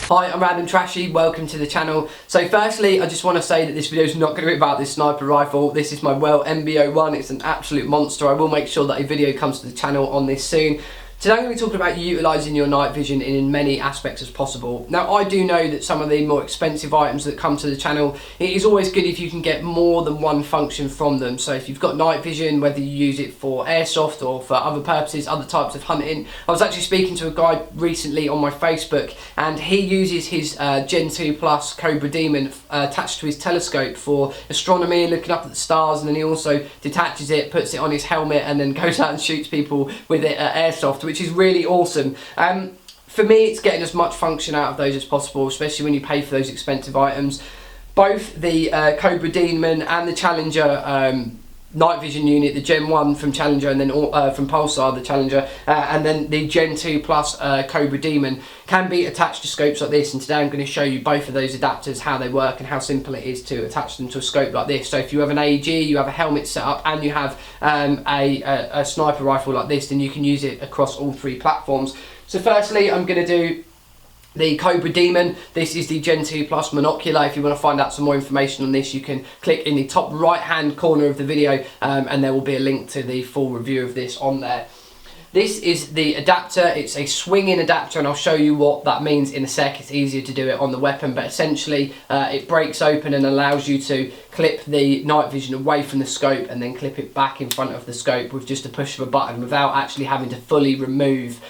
Hi, I'm Random Trashy, welcome to the channel. So firstly, I just want to say that this video is not going to be about this sniper rifle. This is my Well MB01, it's an absolute monster. I will make sure that a video comes to the channel on this soon. Today I'm going to be talking about utilising your night vision in many aspects as possible. Now I do know that some of the more expensive items that come to the channel, it is always good if you can get more than one function from them. So if you've got night vision, whether you use it for airsoft or for other purposes, other types of hunting. I was actually speaking to a guy recently on my Facebook and he uses his Gen 2 Plus Cobra Demon attached to his telescope for astronomy, looking up at the stars, and then he also detaches it, puts it on his helmet and then goes out and shoots people with it at airsoft, which is really awesome. For me, it's getting as much function out of those as possible, especially when you pay for those expensive items. Both the Cobra Demon and the Challenger night vision unit, the Gen 1 from Challenger and then from Pulsar, the Challenger, and then the Gen 2 Plus Cobra Demon can be attached to scopes like this, and today I'm going to show you both of those adapters, how they work and how simple it is to attach them to a scope like this. So if you have an AEG, you have a helmet set up and you have a sniper rifle like this, then you can use it across all three platforms. So firstly I'm going to do the Cobra Demon. This is the Gen 2 Plus monocular. If you want to find out some more information on this, you can click in the top right hand corner of the video and there will be a link to the full review of this on there. This is the adapter. It's a swing-in adapter and I'll show you what that means in a sec. It's easier to do it on the weapon, but essentially it breaks open and allows you to clip the night vision away from the scope and then clip it back in front of the scope with just a push of a button without actually having to fully remove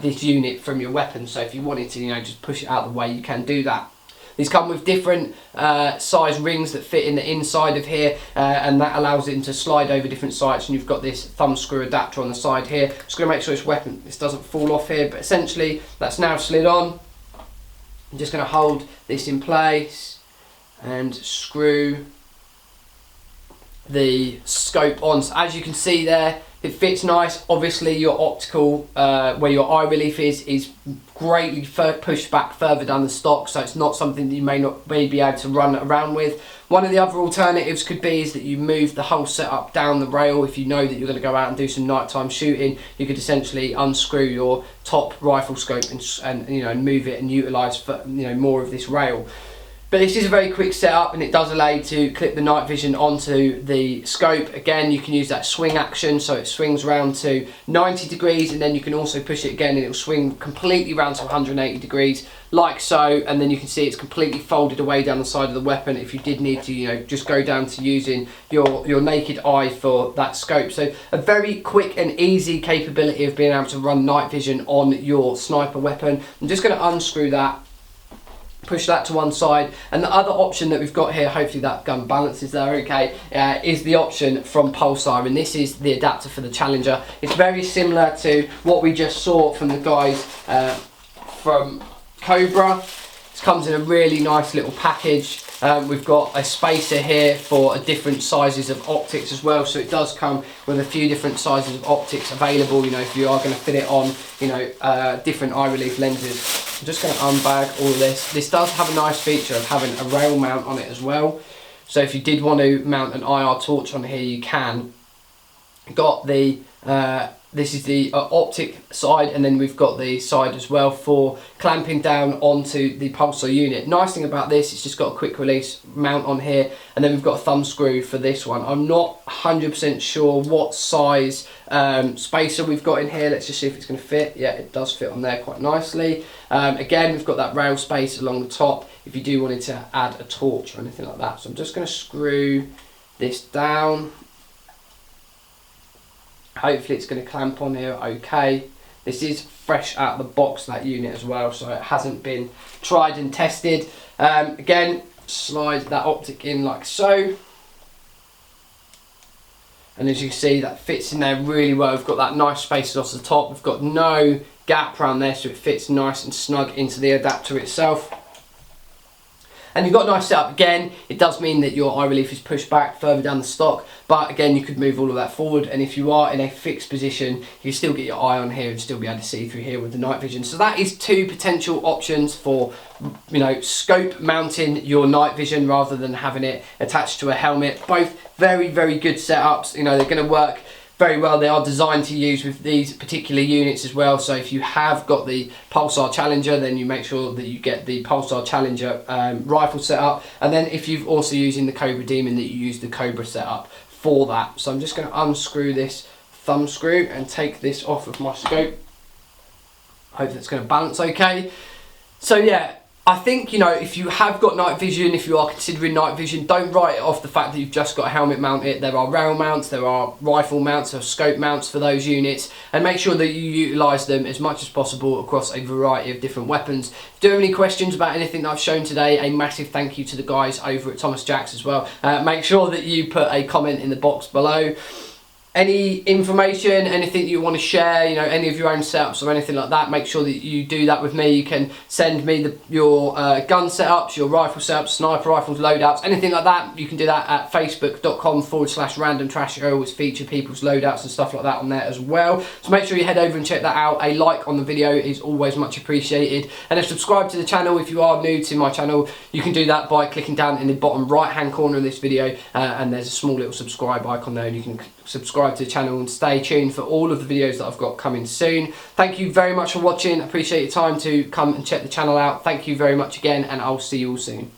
this unit from your weapon. So if you wanted to, just push it out of the way, you can do that. These come with different size rings that fit in the inside of here and that allows them to slide over different sites, and you've got this thumb screw adapter on the side here. Just going to make sure this doesn't fall off here, but essentially that's now slid on. I'm just going to hold this in place and screw the scope on. So as you can see there, it fits nice. Obviously your optical, where your eye relief is greatly pushed back further down the stock, so it's not something that you may be able to run around with. One of the other alternatives could be is that you move the whole setup down the rail. If you know that you're going to go out and do some nighttime shooting, you could essentially unscrew your top rifle scope and move it and utilise more of this rail. But this is a very quick setup and it does allow you to clip the night vision onto the scope. Again, you can use that swing action, so it swings around to 90 degrees and then you can also push it again and it will swing completely around to 180 degrees like so, and then you can see it's completely folded away down the side of the weapon if you did need to just go down to using your naked eye for that scope. So a very quick and easy capability of being able to run night vision on your sniper weapon. I'm just going to unscrew that, push that to one side, and the other option that we've got here, hopefully that gun balances there okay, is the option from Pulsar, and this is the adapter for the Challenger. It's very similar to what we just saw from the guys from Cobra. It comes in a really nice little package. We've got a spacer here for different sizes of optics as well, so it does come with a few different sizes of optics available, if you are going to fit it on different eye relief lenses. I'm just going to unbag all of this. This does have a nice feature of having a rail mount on it as well, so if you did want to mount an IR torch on here, you can. Got the this is the optic side, and then we've got the side as well for clamping down onto the Pulsar unit. Nice thing about this, it's just got a quick release mount on here, and then we've got a thumb screw for this one. I'm not 100% sure what size spacer we've got in here. Let's just see if it's going to fit. Yeah, it does fit on there quite nicely. Again, we've got that rail space along the top if you do wanted to add a torch or anything like that. So I'm just going to screw this down. Hopefully it's going to clamp on here okay. This is fresh out of the box, that unit as well, so it hasn't been tried and tested. Again, slide that optic in like so, and as you can see that fits in there really well. We've got that nice space across the top, we've got no gap around there, so it fits nice and snug into the adapter itself. And you've got a nice setup. Again, it does mean that your eye relief is pushed back further down the stock, but again, you could move all of that forward, and if you are in a fixed position, you still get your eye on here and still be able to see through here with the night vision. So that is two potential options for scope mounting your night vision rather than having it attached to a helmet. Both very, very good setups. They're going to work very well. They are designed to use with these particular units as well. So if you have got the Pulsar Challenger, then you make sure that you get the Pulsar Challenger rifle setup. And then if you've also using the Cobra Demon, that you use the Cobra setup for that. So I'm just going to unscrew this thumb screw and take this off of my scope. I hope that's going to balance okay. So yeah, I think, you know, if you have got night vision, if you are considering night vision, don't write it off the fact that you've just got a helmet mounted. There are rail mounts, there are rifle mounts, there are scope mounts for those units, and make sure that you utilise them as much as possible across a variety of different weapons. If you do have any questions about anything that I've shown today, a massive thank you to the guys over at Thomas Jacks as well. Make sure that you put a comment in the box below. Any information, anything you want to share, you know, any of your own setups or anything like that, make sure that you do that with me. You can send me your gun setups, your rifle setups, sniper rifles, loadouts, anything like that. You can do that at facebook.com/random trash. I always feature people's loadouts and stuff like that on there as well. So make sure you head over and check that out. A like on the video is always much appreciated. And then subscribe to the channel if you are new to my channel. You can do that by clicking down in the bottom right hand corner of this video and there's a small little subscribe icon there, and you can subscribe to the channel and stay tuned for all of the videos that I've got coming soon. Thank you very much for watching. I appreciate your time to come and check the channel out. Thank you very much again, and I'll see you all soon.